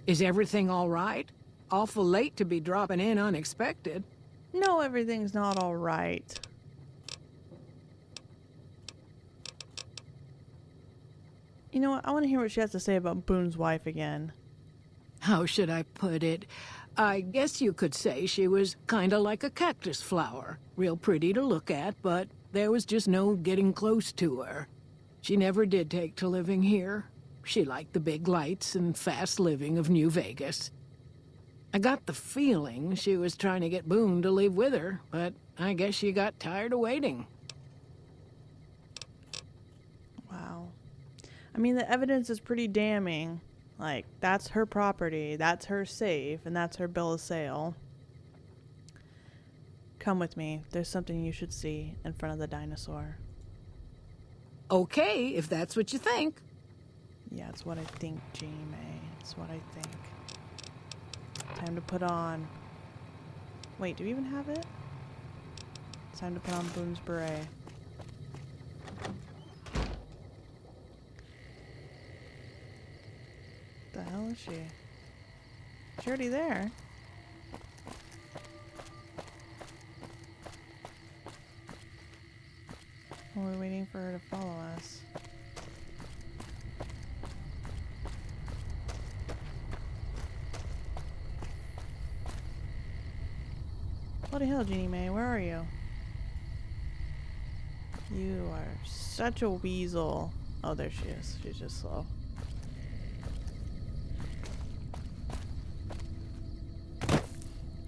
Is everything all right? Awful late to be dropping in unexpected. No, everything's not all right. You know what? I want to hear what she has to say about Boone's wife again. How should I put it? I guess you could say she was kinda like a cactus flower. Real pretty to look at, but there was just no getting close to her. She never did take to living here. She liked the big lights and fast living of New Vegas. I got the feeling she was trying to get Boone to leave with her, but I guess she got tired of waiting. Wow. I mean, the evidence is pretty damning. Like, that's her property, that's her safe, and that's her bill of sale. Come with me. There's something you should see in front of the dinosaur. Okay, if that's what you think. Yeah, it's what I think, Jeannie Mae. It's what I think. Time to put on... Wait, do we even have it? It's time to put on Boone's beret. The hell is she? She's already there. We're waiting for her to follow us. Bloody hell, Jeannie Mae, where are you? You are such a weasel. Oh, there she is. She's just slow.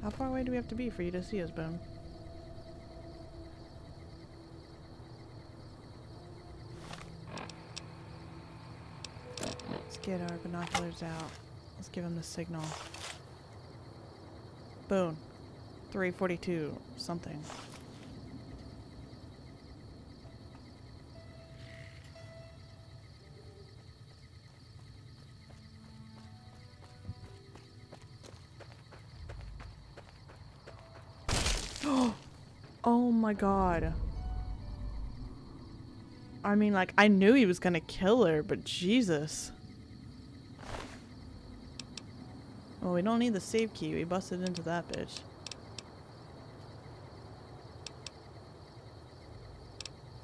How far away do we have to be for you to see us, Boone? Let's get our binoculars out. Let's give him the signal. Boone. 342 something. Oh my god. I mean, like, I knew he was gonna kill her, but Jesus. Well, we don't need the save key. We busted into that bitch.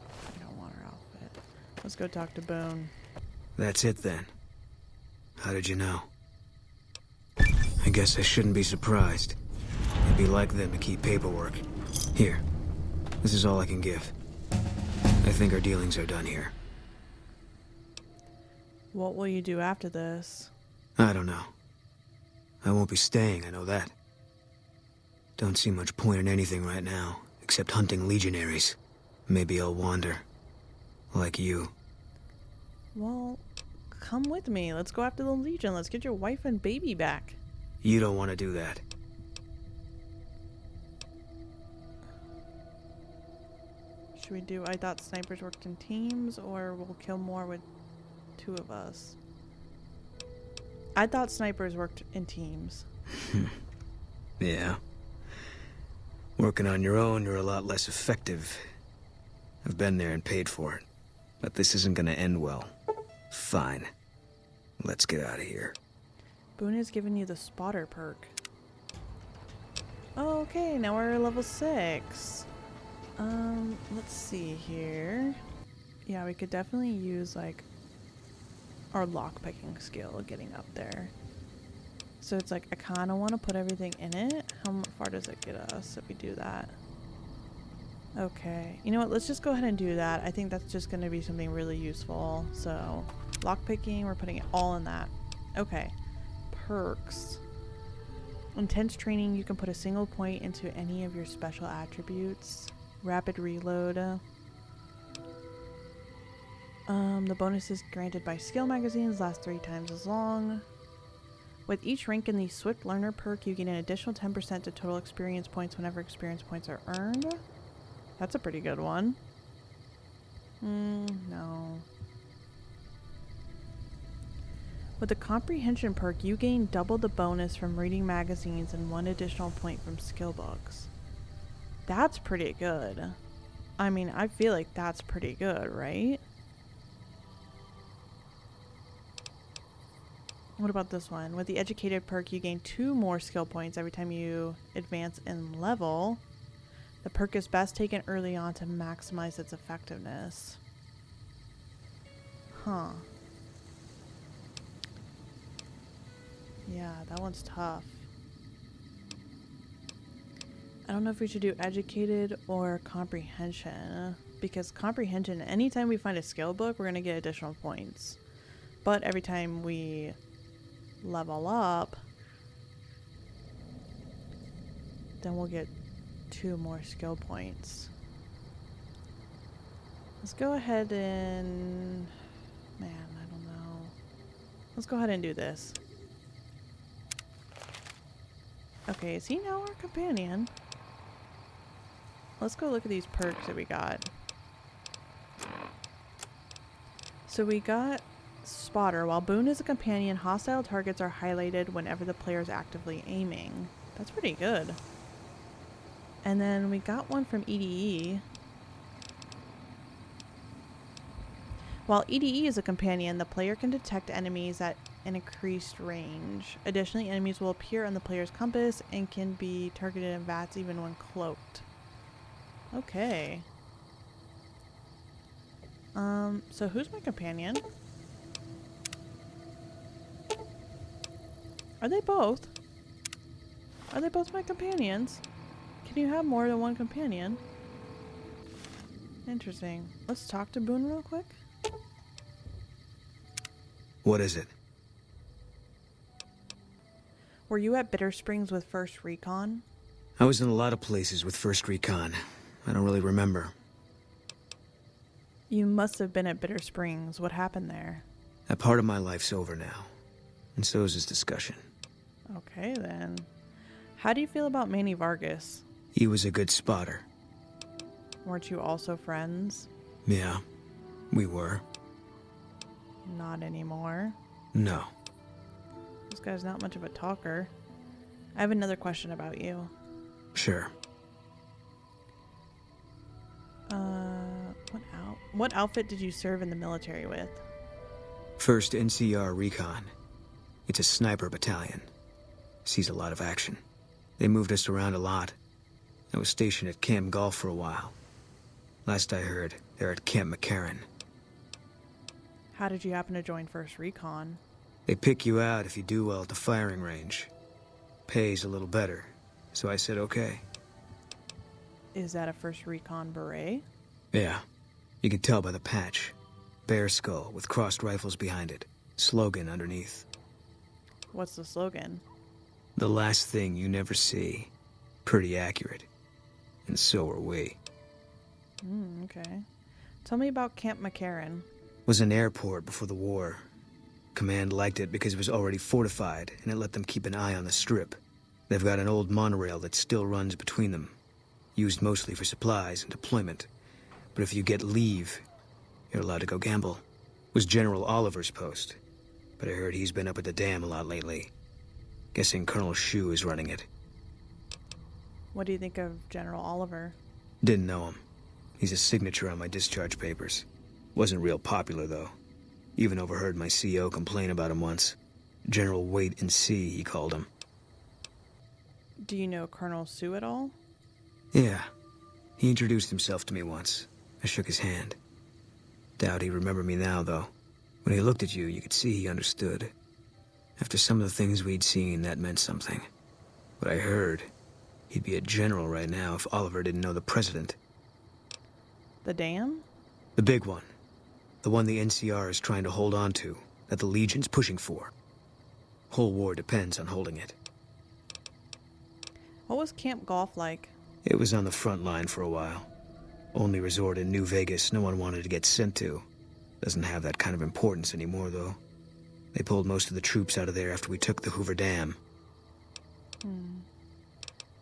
I don't want her outfit. Let's go talk to Boone. That's it then. How did you know? I guess I shouldn't be surprised. It'd be like them to keep paperwork. Here. This is all I can give. I think our dealings are done here. What will you do after this? I don't know. I won't be staying, I know that. Don't see much point in anything right now, except hunting legionaries. Maybe I'll wander. Like you. Well, come with me. Let's go after the Legion. Let's get your wife and baby back. You don't want to do that. Should we do I thought snipers worked in teams, or we'll kill more with two of us? I thought snipers worked in teams. Yeah. Working on your own, you're a lot less effective. I've been there and paid for it. But this isn't gonna end well. Fine. Let's get out of here. Boone has given you the spotter perk. Oh, okay, now we're level 6. Let's see here. Yeah, we could definitely use, like, our lockpicking skill getting up there. So it's like, I kind of want to put everything in it. How far does it get us if we do that? Okay. You know what? Let's just go ahead and do that. I think that's just going to be something really useful. So, lockpicking, we're putting it all in that. Okay. Perks. Intense training, you can put a single point into any of your special attributes. Rapid reload. The bonuses granted by skill magazines last 3 times as long. With each rank in the Swift Learner perk, you gain an additional 10% to total experience points whenever experience points are earned. That's a pretty good one. No. With the Comprehension perk, you gain double the bonus from reading magazines and 1 additional point from skill books. That's pretty good. I mean, I feel like that's pretty good, right? What about this one? With the Educated perk, you gain 2 more skill points every time you advance in level. The perk is best taken early on to maximize its effectiveness. Huh. Yeah, that one's tough. I don't know if we should do Educated or Comprehension. Because Comprehension, anytime we find a skill book, we're going to get additional points. But every time we level up, then we'll get 2 more skill points. Let's go ahead and... Man, I don't know. Let's go ahead and do this. Okay, is he now our companion? Let's go look at these perks that we got. So we got spotter. While Boone is a companion, hostile targets are highlighted whenever the player is actively aiming. That's pretty good. And then we got one from EDE. While EDE is a companion, the player can detect enemies at an increased range. Additionally, enemies will appear on the player's compass and can be targeted in VATS even when cloaked. Okay. So who's my companion? Are they both? Are they both my companions? Can you have more than one companion? Interesting. Let's talk to Boone real quick. What is it? Were you at Bitter Springs with First Recon? I was in a lot of places with First Recon. I don't really remember. You must have been at Bitter Springs. What happened there? That part of my life's over now. And so is this discussion. Okay, then. How do you feel about Manny Vargas? He was a good spotter. Weren't you also friends? Yeah, we were. Not anymore. No. This guy's not much of a talker. I have another question about you. Sure. What outfit did you serve in the military with? First NCR Recon. It's a sniper battalion. Sees a lot of action. They moved us around a lot. I was stationed at Camp Golf for a while. Last I heard, they're at Camp McCarran. How did you happen to join First Recon? They pick you out if you do well at the firing range. Pays a little better, so I said okay. Is that a First Recon beret? Yeah, you can tell by the patch. Bear skull with crossed rifles behind it. Slogan underneath. What's the slogan? The last thing you never see. Pretty accurate. And so are we. Okay. Tell me about Camp McCarran. Was an airport before the war. Command liked it because it was already fortified, and it let them keep an eye on the strip. They've got an old monorail that still runs between them. Used mostly for supplies and deployment. But if you get leave, you're allowed to go gamble. Was General Oliver's post. But I heard he's been up at the dam a lot lately. Guessing Colonel Shu is running it. What do you think of General Oliver? Didn't know him. He's a signature on my discharge papers. Wasn't real popular, though. Even overheard my CO complain about him once. General Wait and See, he called him. Do you know Colonel Sue at all? Yeah. He introduced himself to me once. I shook his hand. Doubt he remembered me now, though. When he looked at you, you could see he understood. After some of the things we'd seen, that meant something. But I heard he'd be a general right now if Oliver didn't know the president. The dam? The big one. The one the NCR is trying to hold on to, that the Legion's pushing for. Whole war depends on holding it. What was Camp Golf like? It was on the front line for a while. Only resort in New Vegas no one wanted to get sent to. Doesn't have that kind of importance anymore, though. They pulled most of the troops out of there after we took the Hoover Dam.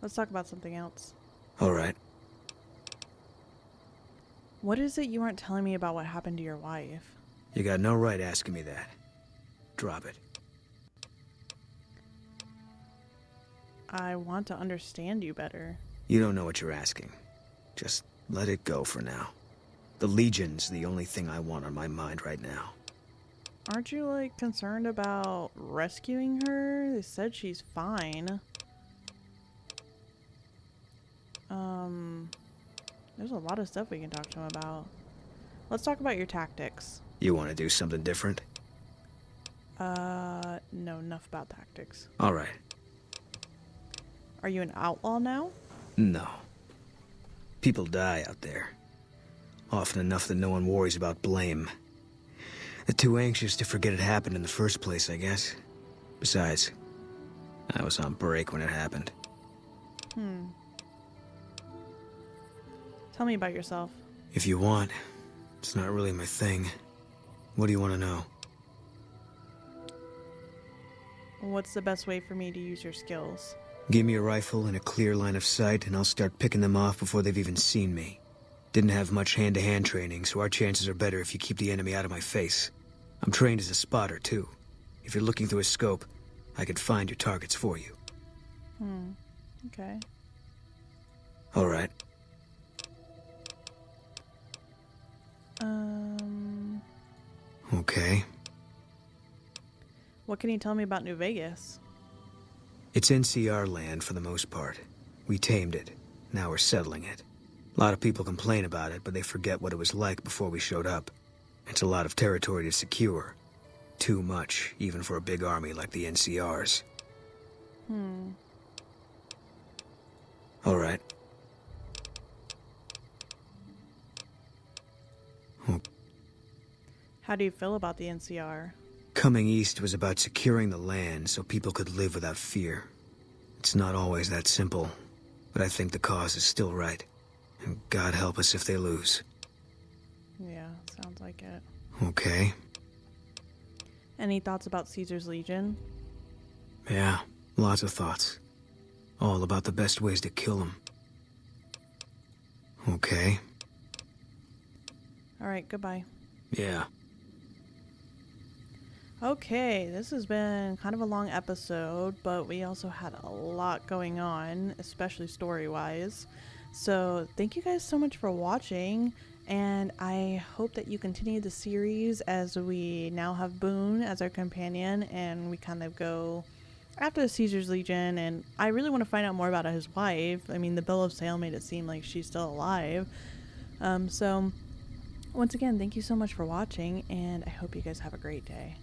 Let's talk about something else. All right. What is it you aren't telling me about what happened to your wife? You got no right asking me that. Drop it. I want to understand you better. You don't know what you're asking. Just let it go for now. The Legion's the only thing I want on my mind right now. Aren't you, like, concerned about rescuing her? They said she's fine. There's a lot of stuff we can talk to him about. Let's talk about your tactics. You want to do something different? No, enough about tactics. All right. Are you an outlaw now? No. People die out there. Often enough that no one worries about blame. They're too anxious to forget it happened in the first place, I guess. Besides, I was on break when it happened. Tell me about yourself. If you want. It's not really my thing. What do you want to know? What's the best way for me to use your skills? Give me a rifle and a clear line of sight, and I'll start picking them off before they've even seen me. Didn't have much hand-to-hand training, so our chances are better if you keep the enemy out of my face. I'm trained as a spotter, too. If you're looking through a scope, I could find your targets for you. Okay. All right. Okay. What can you tell me about New Vegas? It's NCR land for the most part. We tamed it. Now we're settling it. A lot of people complain about it, but they forget what it was like before we showed up. It's a lot of territory to secure. Too much, even for a big army like the NCR's. All right. How do you feel about the NCR? Coming east was about securing the land so people could live without fear. It's not always that simple, but I think the cause is still right. And God help us if they lose. Yeah, sounds like it. Okay. Any thoughts about Caesar's Legion? Yeah, lots of thoughts. All about the best ways to kill them. Okay. All right, goodbye. Yeah. Okay, this has been kind of a long episode, but we also had a lot going on, especially story-wise. So thank you guys so much for watching, and I hope that you continue the series as we now have Boone as our companion, and we kind of go after the Caesar's Legion, and I really want to find out more about his wife. I mean, the bill of sale made it seem like she's still alive. So once again, thank you so much for watching, and I hope you guys have a great day.